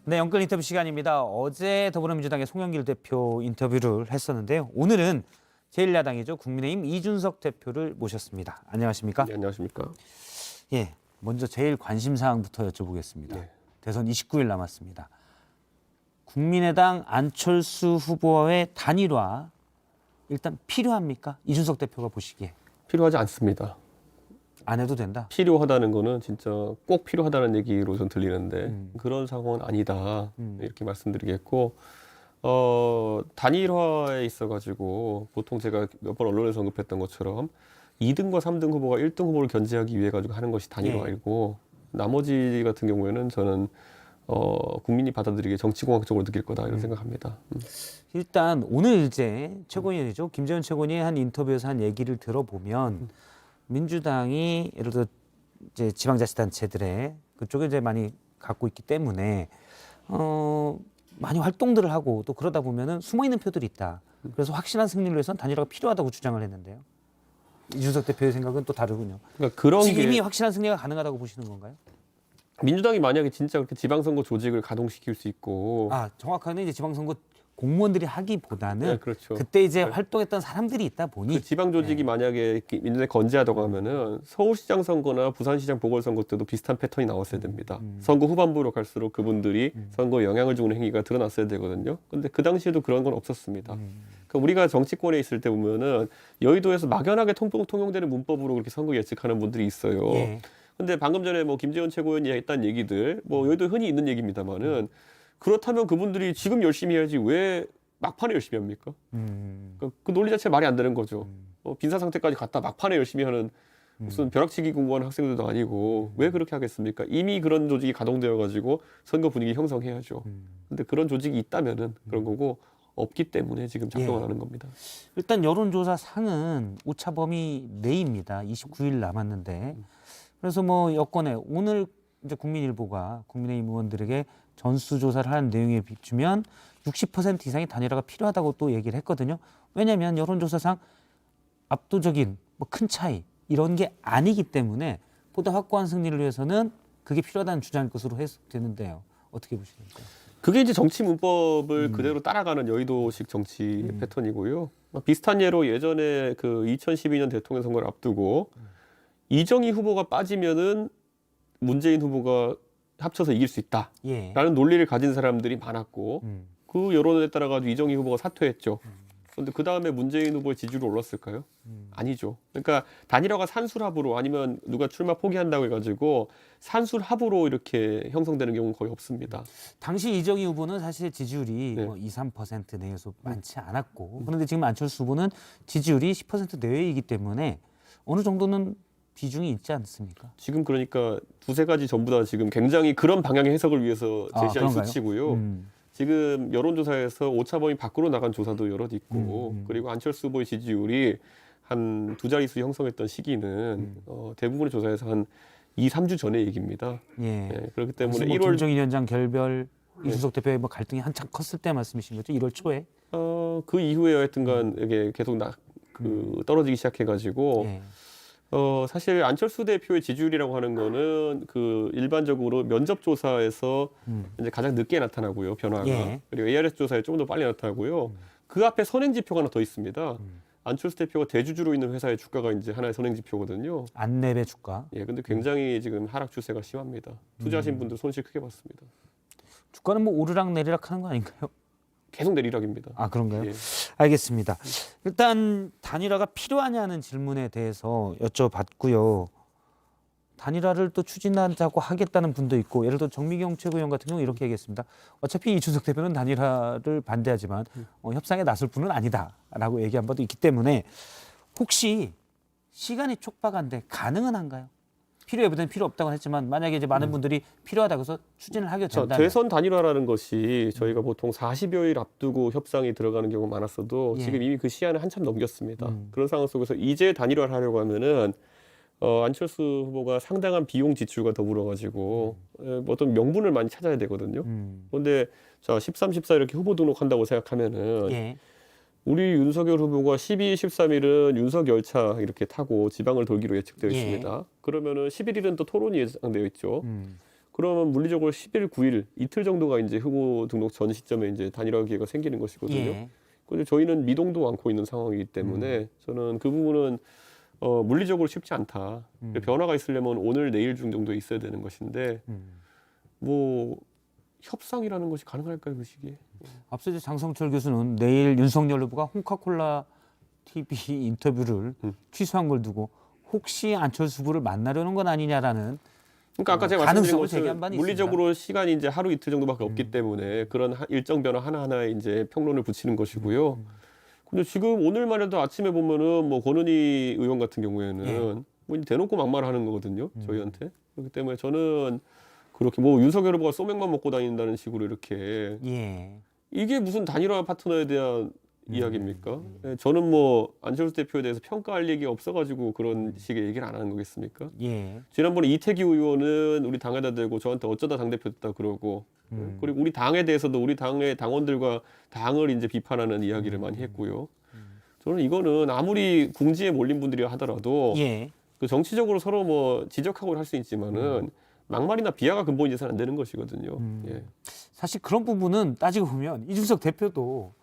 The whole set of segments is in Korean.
네, 연끌 인터뷰 시간입니다. 어제 더불어민주당의 송영길 대표 인터뷰를 했었는데요. 오늘은 제1야당이죠. 국민의힘 이준석 대표를 모셨습니다. 안녕하십니까? 네, 안녕하십니까? 예, 먼저 제일 관심사항부터 여쭤보겠습니다. 네. 대선 29일 남았습니다. 국민의당 안철수 후보와의 단일화 일단 필요합니까? 이준석 대표가 보시기에. 필요하지 않습니다. 안 해도 된다? 필요하다는 거는 진짜 꼭 필요하다는 얘기로 전 들리는데 그런 상황은 아니다 이렇게 말씀드리겠고 단일화에 있어가지고 보통 제가 몇 번 언론에서 언급했던 것처럼 2등과 3등 후보가 1등 후보를 견제하기 위해 가지고 하는 것이 단일화이고 나머지 같은 경우에는 저는 국민이 받아들이기에 정치공학적으로 느낄 거다 이런 생각합니다. 일단 오늘 이제 최고위원이죠. 김재원 최고위원이 한 인터뷰에서 한 얘기를 들어보면 민주당이 예를 들어 이제 지방자치단체들의 그쪽에 이제 많이 갖고 있기 때문에 많이 활동들을 하고 또 그러다 보면은 숨어 있는 표들이 있다. 그래서 확실한 승리를 위해서는 단일화가 필요하다고 주장을 했는데요. 이준석 대표의 생각은 또 다르군요. 그러니까 그런 지금 게 이미 확실한 승리가 가능하다고 보시는 건가요? 민주당이 만약에 진짜 그렇게 지방선거 조직을 가동시킬 수 있고 정확하게는 이제 지방선거 공무원들이 하기보다는 네, 그렇죠. 그때 이제 활동했던 사람들이 있다 보니 그 지방 조직이 만약에 민주당이 건재하다고 하면은 서울시장 선거나 부산시장 보궐선거 때도 비슷한 패턴이 나왔어야 됩니다. 선거 후반부로 갈수록 그분들이 선거에 영향을 주는 행위가 드러났어야 되거든요. 근데 그 당시에도 그런 건 없었습니다. 그러니까 우리가 정치권에 있을 때 보면은 여의도에서 막연하게 통용되는 문법으로 그렇게 선거 예측하는 분들이 있어요. 예. 근데 방금 전에 뭐 김재원 최고위원이 했던 얘기들 뭐 여의도 흔히 있는 얘기입니다만은 그렇다면 그분들이 지금 열심히 해야지 왜 막판에 열심히 합니까? 그러니까 그 논리 자체가 말이 안 되는 거죠. 빈사 상태까지 갔다 막판에 열심히 하는 무슨 벼락치기 공부하는 학생들도 아니고 왜 그렇게 하겠습니까? 이미 그런 조직이 가동되어 가지고 선거 분위기 형성해야죠. 근데 그런 조직이 있다면은 그런 거고 없기 때문에 지금 작동을 하는 겁니다. 일단 여론조사 상은 오차 범위 내입니다. 29일 남았는데 그래서 뭐 여권에 오늘 이제 국민일보가 국민의힘 의원들에게 전수조사를 하는 내용에 비추면 60% 이상의 단일화가 필요하다고 또 얘기를 했거든요. 왜냐하면 여론조사상 압도적인 뭐 큰 차이 이런 게 아니기 때문에 보다 확고한 승리를 위해서는 그게 필요하다는 주장일 것으로 해석되는데요. 어떻게 보시는가요? 그게 이제 정치 문법을 그대로 따라가는 여의도식 정치 패턴이고요. 비슷한 예로 예전에 그 2012년 대통령 선거를 앞두고 이정희 후보가 빠지면은 문재인 후보가 합쳐서 이길 수 있다라는 논리를 가진 사람들이 많았고 그 여론에 따라 가지고 이정희 후보가 사퇴했죠. 그런데 그 다음에 문재인 후보의 지지율이 올랐을까요? 아니죠. 그러니까 단일화가 산술합으로 아니면 누가 출마 포기한다고 해가지고 산술합으로 이렇게 형성되는 경우는 거의 없습니다. 당시 이정희 후보는 사실 지지율이 뭐 2, 3% 내에서 많지 않았고 그런데 지금 안철수 후보는 지지율이 10% 내외이기 때문에 어느 정도는 비중이 있지 않습니까? 지금 그러니까 두세 가지 전부 다 지금 굉장히 그런 방향의 해석을 위해서 제시한 그런가요? 수치고요. 지금 여론조사에서 오차범위 밖으로 나간 조사도 여럿 있고 그리고 안철수 후보의 지지율이 한 두 자릿수 형성했던 시기는 대부분의 조사에서 한 2, 3주 전의 얘기입니다. 그렇기 때문에 뭐 1월 김정인 위원장 결별, 이준석 대표의 뭐 갈등이 한참 컸을 때 말씀이신 거죠? 1월 초에? 그 이후에 하여튼간 이게 계속 떨어지기 시작해가지고 사실 안철수 대표의 지지율이라고 하는 거는 그 일반적으로 면접 조사에서 이제 가장 늦게 나타나고요, 변화가. 그리고 ARS 조사에 조금 더 빨리 나타나고요. 그 앞에 선행 지표가 하나 더 있습니다. 안철수 대표가 대주주로 있는 회사의 주가가 이제 하나의 선행 지표거든요. 안내배 주가. 근데 굉장히 지금 하락 추세가 심합니다. 투자하신 분들 손실 크게 봤습니다. 주가는 뭐 오르락 내리락 하는 거 아닌가요? 계속 내리락입니다. 그런가요? 알겠습니다. 일단 단일화가 필요하냐는 질문에 대해서 여쭤봤고요. 단일화를 또 추진하자고 하겠다는 분도 있고 예를 들어 정미경 최고위원 같은 경우 이렇게 얘기했습니다. 어차피 이준석 대표는 단일화를 반대하지만 협상에 나설 분은 아니다라고 얘기한 바도 있기 때문에 혹시 시간이 촉박한데 가능은 한가요? 필요해 보다는 필요 없다고 했지만 만약에 이제 많은 분들이 필요하다고 해서 추진을 하게 된다면 대선 단일화라는 것이 저희가 보통 40여일 앞두고 협상이 들어가는 경우가 많았어도 지금 이미 그 시한을 한참 넘겼습니다. 그런 상황 속에서 이제 단일화를 하려고 하면은 안철수 후보가 상당한 비용 지출과 더불어 가지고 어떤 명분을 많이 찾아야 되거든요. 그런데 자 13, 14 이렇게 후보 등록한다고 생각하면은 우리 윤석열 후보가 12, 13일은 윤석 열차 이렇게 타고 지방을 돌기로 예측되어 있습니다. 그러면은 11일은 또 토론이 예상되어 있죠. 그러면 물리적으로 10일, 9일 이틀 정도가 이제 후보 등록 전 시점에 이제 단일화 기회가 생기는 것이거든요. 예. 근데 저희는 미동도 않고 있는 상황이기 때문에 저는 그 부분은 물리적으로 쉽지 않다. 변화가 있으려면 오늘 내일 중 정도 있어야 되는 것인데 뭐 협상이라는 것이 가능할까요, 그 시기에? 앞서 이제 장성철 교수는 내일 윤석열 후보가 홍카콜라 TV 인터뷰를 취소한 걸 두고 혹시 안철수 후보를 만나려는 건 아니냐라는 그러니까 아까 제가 말씀드린 가능성을 제기한 것은 바는 물리적으로 시간이 이제 하루 이틀 정도밖에 없기 때문에 그런 일정 변화 하나하나에 이제 평론을 붙이는 것이고요. 근데 지금 오늘만 해도 아침에 보면은 뭐 권은희 의원 같은 경우에는 뭐 대놓고 막말하는 거거든요. 저희한테. 그렇기 때문에 저는 그렇게 뭐 윤석열 후보가 소맥만 먹고 다닌다는 식으로 이렇게 예. 이게 무슨 단일화 파트너에 대한 이야기입니까? 예, 저는 뭐 안철수 대표에 대해서 평가할 얘기가 없어가지고 그런 식의 얘기를 안 하는 거겠습니까? 예. 지난번에 이태규 의원은 우리 당에다 대고 저한테 어쩌다 당대표 됐다 그러고 그리고 우리 당에 대해서도 우리 당의 당원들과 당을 이제 비판하는 이야기를 많이 했고요. 저는 이거는 아무리 궁지에 몰린 분들이 하더라도 예. 그 정치적으로 서로 뭐 지적하고 할 수 있지만은 막말이나 비하가 근본이 돼서는 안 되는 것이거든요. 예. 사실 그런 부분은 따지고 보면 이준석 대표도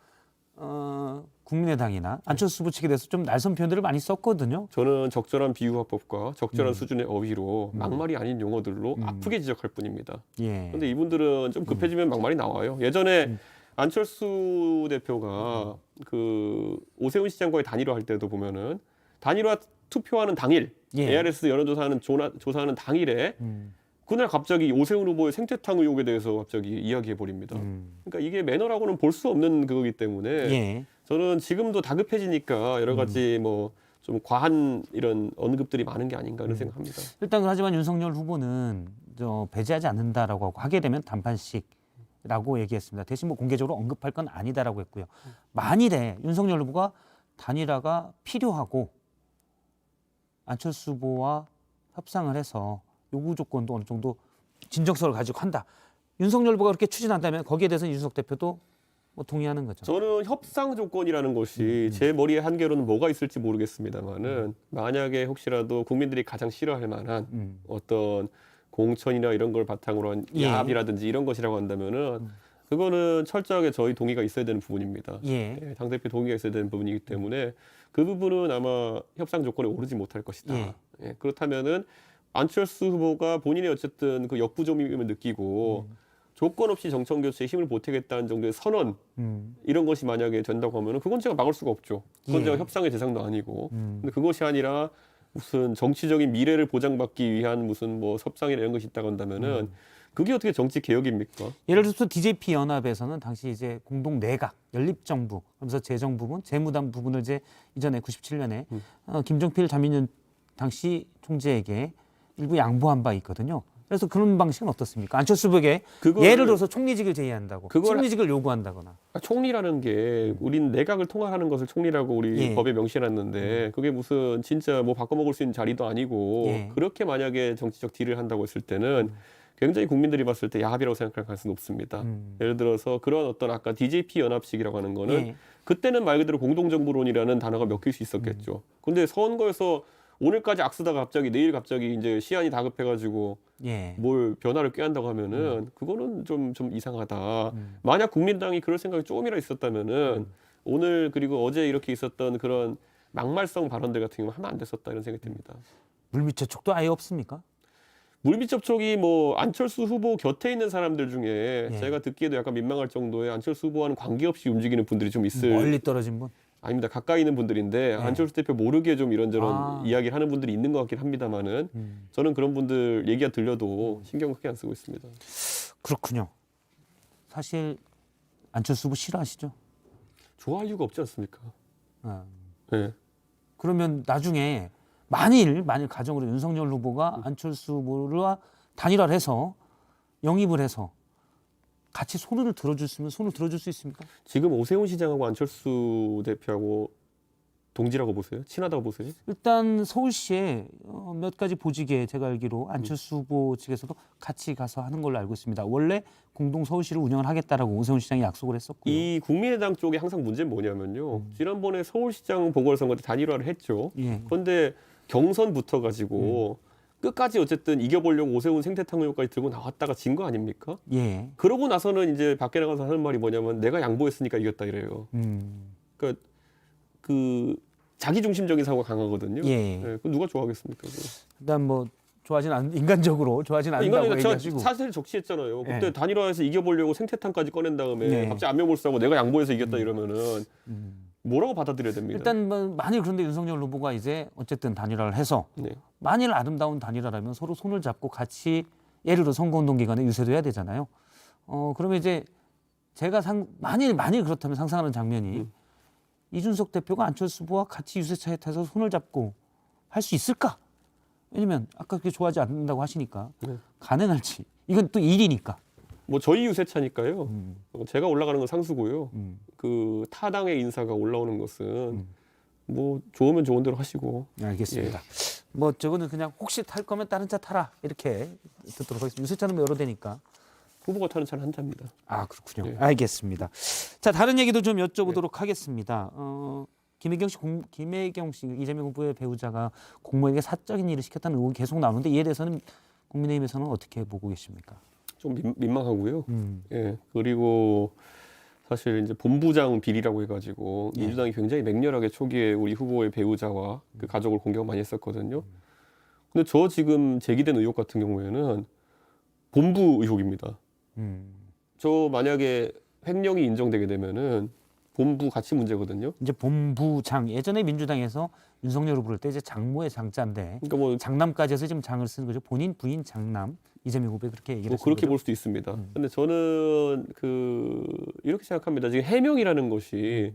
국민의당이나 안철수 후보 측에 대해서 좀 날선 표현들을 많이 썼거든요. 저는 적절한 비유화법과 적절한 수준의 어휘로 막말이 아닌 용어들로 아프게 지적할 뿐입니다. 예. 근데 이분들은 좀 급해지면 막말이 나와요. 예전에 안철수 대표가 그 오세훈 시장과의 단일화 할 때도 보면은 단일화 투표하는 당일 예. ARS 여론조사하는 조사하는 당일에 그날 갑자기 오세훈 후보의 생태탕 의혹에 대해서 갑자기 이야기해 버립니다. 그러니까 이게 매너라고는 볼 수 없는 그거기 때문에 예. 저는 지금도 다급해지니까 여러 가지 뭐 좀 과한 이런 언급들이 많은 게 아닌가 이런 생각합니다. 일단 하지만 윤석열 후보는 배제하지 않는다라고 하고 하게 되면 단판식이라고 얘기했습니다. 대신 뭐 공개적으로 언급할 건 아니다라고 했고요. 만일에 윤석열 후보가 단일화가 필요하고 안철수 후보와 협상을 해서 요구 조건도 어느 정도 진정성을 가지고 한다. 윤석열 후보가 그렇게 추진한다면 거기에 대해서 이준석 대표도 뭐 동의하는 거죠. 저는 협상 조건이라는 것이 제 머리의 한계로는 뭐가 있을지 모르겠습니다만은 만약에 혹시라도 국민들이 가장 싫어할 만한 어떤 공천이나 이런 걸 바탕으로 한 예. 야합이라든지 이런 것이라고 한다면은 그거는 철저하게 저희 동의가 있어야 되는 부분입니다. 예. 예, 당대표 동의가 있어야 되는 부분이기 때문에 그 부분은 아마 협상 조건에 오르지 못할 것이다. 예. 예, 그렇다면은 안철수 후보가 본인의 어쨌든 그 역부족임을 느끼고 조건 없이 정청 교체에 힘을 보태겠다는 정도의 선언 이런 것이 만약에 된다고 하면은 그건 제가 막을 수가 없죠. 그건 예. 제가 협상의 대상도 아니고. 근데 그것이 아니라 무슨 정치적인 미래를 보장받기 위한 무슨 뭐 협상이나 이런 것이 있다고 한다면은 그게 어떻게 정치 개혁입니까? 예를 들어서 DJP 연합에서는 당시 이제 공동 내각 연립정부 하면서 재정 부분, 재무담 부분을 이제 이전에 97년에 김종필 자민련 당시 총재에게 일부 양보한 바 있거든요. 그래서 그런 방식은 어떻습니까? 안철수 후보에게 예를 들어서 총리직을 제의한다고, 총리직을 요구한다거나. 총리라는 게 우린 내각을 통할하는 것을 총리라고 우리 예. 법에 명시해놨는데 그게 무슨 진짜 뭐 바꿔먹을 수 있는 자리도 아니고 예. 그렇게 만약에 정치적 딜을 한다고 했을 때는 굉장히 국민들이 봤을 때 야합이라고 생각할 가능성이 높습니다. 예를 들어서 그런 어떤 아까 DJP 연합식이라고 하는 거는 예. 그때는 말 그대로 공동정부론이라는 단어가 먹힐 수 있었겠죠. 근데 선거에서 오늘까지 악쓰다가 갑자기 내일 갑자기 이제 시한이 다급해가지고 예. 뭘 변화를 꾀한다고 하면은 그거는 좀 이상하다. 만약 국민당이 그럴 생각이 조금이라 있었다면은 오늘 그리고 어제 이렇게 있었던 그런 막말성 발언들 같은 경우는 하면 안 됐었다 이런 생각이 듭니다. 물밑 접촉도 아예 없습니까? 물밑 접촉이 뭐 안철수 후보 곁에 있는 사람들 중에 예. 제가 듣기에도 약간 민망할 정도의 안철수 후보와는 관계없이 움직이는 분들이 좀 있을 멀리 떨어진 분? 아닙니다. 가까이 있는 분들인데 안철수 대표 모르게 좀 이런저런 이야기를 하는 분들이 있는 것 같긴 합니다만은 저는 그런 분들 얘기가 들려도 신경 크게 안 쓰고 있습니다. 그렇군요. 사실 안철수 후보 싫어하시죠? 좋아할 이유가 없지 않습니까? 어. 네. 그러면 나중에 만일 가정으로 윤석열 후보가 안철수 후보와 단일화를 해서 영입을 해서 같이 손을 들어줄 수 있습니까? 지금 오세훈 시장하고 안철수 대표하고 동지라고 보세요? 친하다고 보세요? 일단 서울시에 몇 가지 보직에 제가 알기로 안철수 후보 측에서도 같이 가서 하는 걸로 알고 있습니다. 원래 공동 서울시를 운영을 하겠다라고 오세훈 시장이 약속을 했었고요. 이 국민의당 쪽에 항상 문제는 뭐냐면요. 지난번에 서울시장 보궐선거 때 단일화를 했죠. 예. 그런데 경선 붙어가지고 끝까지 어쨌든 이겨보려고 오세훈 생태탕 의혹까지 들고 나왔다가 진 거 아닙니까? 예. 그러고 나서는 이제 밖에 나가서 하는 말이 뭐냐면 내가 양보했으니까 이겼다 이래요. 그러니까 그 자기 중심적인 사고가 강하거든요. 예. 그 누가 좋아하겠습니까? 일단 뭐 인간적으로 좋아하진 않는다고 인간적으로 제가 얘기하시고. 사실 적시했잖아요. 그때 예. 단일화해서 이겨보려고 생태탕까지 꺼낸 다음에 예. 갑자기 안면몰수하고 내가 양보해서 이겼다 이러면은 뭐라고 받아들여야 됩니다. 일단 뭐 만일 그런데 윤석열 후보가 이제 어쨌든 단일화를 해서 네. 만일 아름다운 단일화라면 서로 손을 잡고 같이 예를 들어 선거운동 기간에 유세도 해야 되잖아요. 그러면 이제 제가 만일 그렇다면 상상하는 장면이 이준석 대표가 안철수 후보와 같이 유세차에 타서 손을 잡고 할 수 있을까? 왜냐면 아까 그렇게 좋아하지 않는다고 하시니까 네. 가능할지. 이건 또 일이니까. 뭐 저희 유세차니까요. 제가 올라가는 건 상수고요. 그 타당의 인사가 올라오는 것은 뭐 좋으면 좋은 대로 하시고. 알겠습니다. 뭐 저거는 그냥 혹시 탈 거면 다른 차 타라 이렇게 듣도록 하겠습니다. 유세차는 여러 대니까. 후보가 타는 차는 한 차입니다. 아 그렇군요. 네. 알겠습니다. 자 다른 얘기도 좀 여쭤보도록 하겠습니다. 김혜경 씨 이재명 후보의 배우자가 공무원에게 사적인 일을 시켰다는 의혹이 계속 나오는데 이에 대해서는 국민의힘에서는 어떻게 보고 계십니까? 좀 민망하고요. 예. 그리고 사실 이제 본부장 비리라고 해가지고 민주당이 굉장히 맹렬하게 초기에 우리 후보의 배우자와 그 가족을 공격을 많이 했었거든요. 근데 저 지금 제기된 의혹 같은 경우에는 본부 의혹입니다. 저 만약에 횡령이 인정되게 되면은 본부 가치 문제거든요. 이제 본부장 예전에 민주당에서 윤석열 후보를 때 이제 장모의 장자인데 그러니까 뭐 장남까지 해서 지금 장을 쓰는 거죠. 본인 부인 장남 이재명 후보 그렇게 얘기를 뭐 하시는 그렇게 거죠. 볼 수도 있습니다. 근데 저는 이렇게 생각합니다. 지금 해명이라는 것이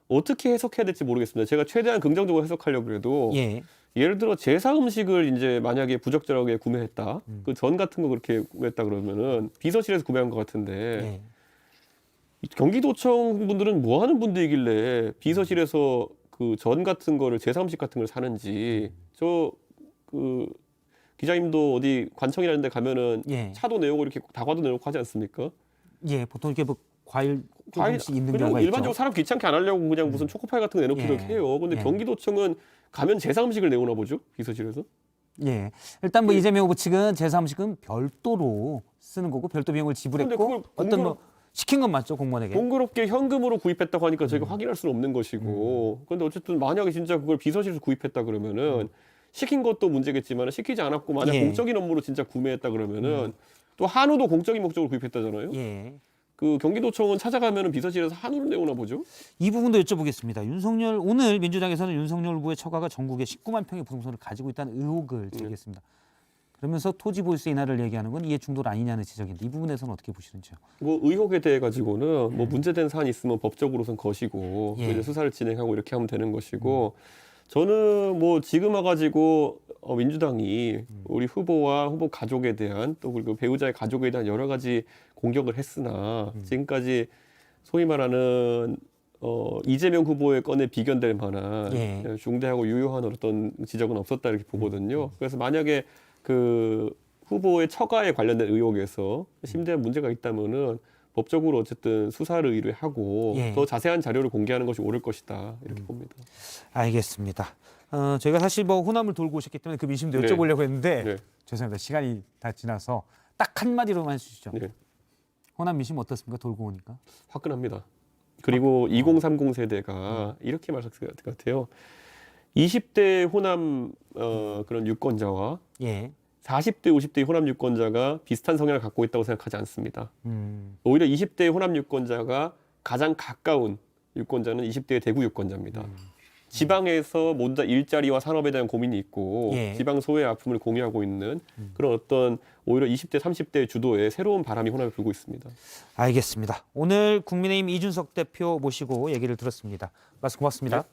어떻게 해석해야 될지 모르겠습니다. 제가 최대한 긍정적으로 해석하려고 해도 예. 예를 들어 제사 음식을 이제 만약에 부적절하게 구매했다. 그 전 같은 거 그렇게 구매했다 그러면은 비서실에서 구매한 것 같은데 예. 경기도청 분들은 뭐 하는 분들이길래 비서실에서 그 전 같은 거를 제사 음식 같은 걸 사는지 그 기자님도 어디 관청이라는 데 가면은 예. 차도 내오고 이렇게 다과도 내오고 하지 않습니까? 예, 보통 이렇게 뭐 과일 과일 조금씩 있는 그냥 경우가 일반적으로 있죠. 사람 귀찮게 안 하려고 그냥 무슨 초코파이 같은 거 내놓기도 예. 해요. 근데 예. 경기도청은 가면 제사 음식을 내오나 보죠? 비서실에서? 예, 일단 뭐 이재명 후보 측은 제사 음식은 별도로 쓰는 거고 별도 비용을 근데 지불했고 그걸 어떤 뭐 시킨 건 맞죠 공무원에게. 공교롭게 현금으로 구입했다고 하니까 저희가 확인할 수는 없는 것이고 근데 어쨌든 만약에 진짜 그걸 비서실에서 구입했다 그러면은 시킨 것도 문제겠지만 시키지 않았고 만약 예. 공적인 업무로 진짜 구매했다 그러면은 또 한우도 공적인 목적으로 구입했다잖아요. 예. 그 경기도청은 찾아가면은 비서실에서 한우를 내오나 보죠. 이 부분도 여쭤보겠습니다. 오늘 민주당에서는 윤석열 후보의 처가가 전국에 19만 평의 부동산을 가지고 있다는 의혹을 제기했습니다. 그러면서 토지 보유세 인하를 얘기하는 건 이해 충돌 아니냐는 지적인데 이 부분에서는 어떻게 보시는지요? 뭐 의혹에 대해 가지고는 뭐 문제된 사안이 있으면 법적으로선 것이고 예. 이제 수사를 진행하고 이렇게 하면 되는 것이고 저는 뭐 지금 와가지고 민주당이 우리 후보와 후보 가족에 대한 또 그리고 배우자의 가족에 대한 여러 가지 공격을 했으나 지금까지 소위 말하는 이재명 후보의 건에 비견될 만한 예. 중대하고 유효한 어떤 지적은 없었다 이렇게 보거든요. 그래서 만약에 그 후보의 처가에 관련된 의혹에서 심대한 문제가 있다면은 법적으로 어쨌든 수사를 의뢰하고 예. 더 자세한 자료를 공개하는 것이 옳을 것이다 이렇게 봅니다. 알겠습니다. 저희가 사실 뭐 호남을 돌고 오셨기 때문에 그 민심도 네. 여쭤보려고 했는데 네. 죄송합니다. 시간이 다 지나서 딱 한마디로만 해주시죠. 네. 호남 민심 어떻습니까? 돌고 오니까. 화끈합니다. 그리고 2030 세대가 이렇게 말할 것 같아요. 20대 호남 그런 유권자와 예. 40대, 50대 호남 유권자가 비슷한 성향을 갖고 있다고 생각하지 않습니다. 오히려 20대 호남 유권자가 가장 가까운 유권자는 20대의 대구 유권자입니다. 지방에서 모두 다 일자리와 산업에 대한 고민이 있고 예. 지방 소외의 아픔을 공유하고 있는 그런 어떤 오히려 20대, 30대 주도의 새로운 바람이 호남에 불고 있습니다. 알겠습니다. 오늘 국민의힘 이준석 대표 모시고 얘기를 들었습니다. 말씀 고맙습니다. 네.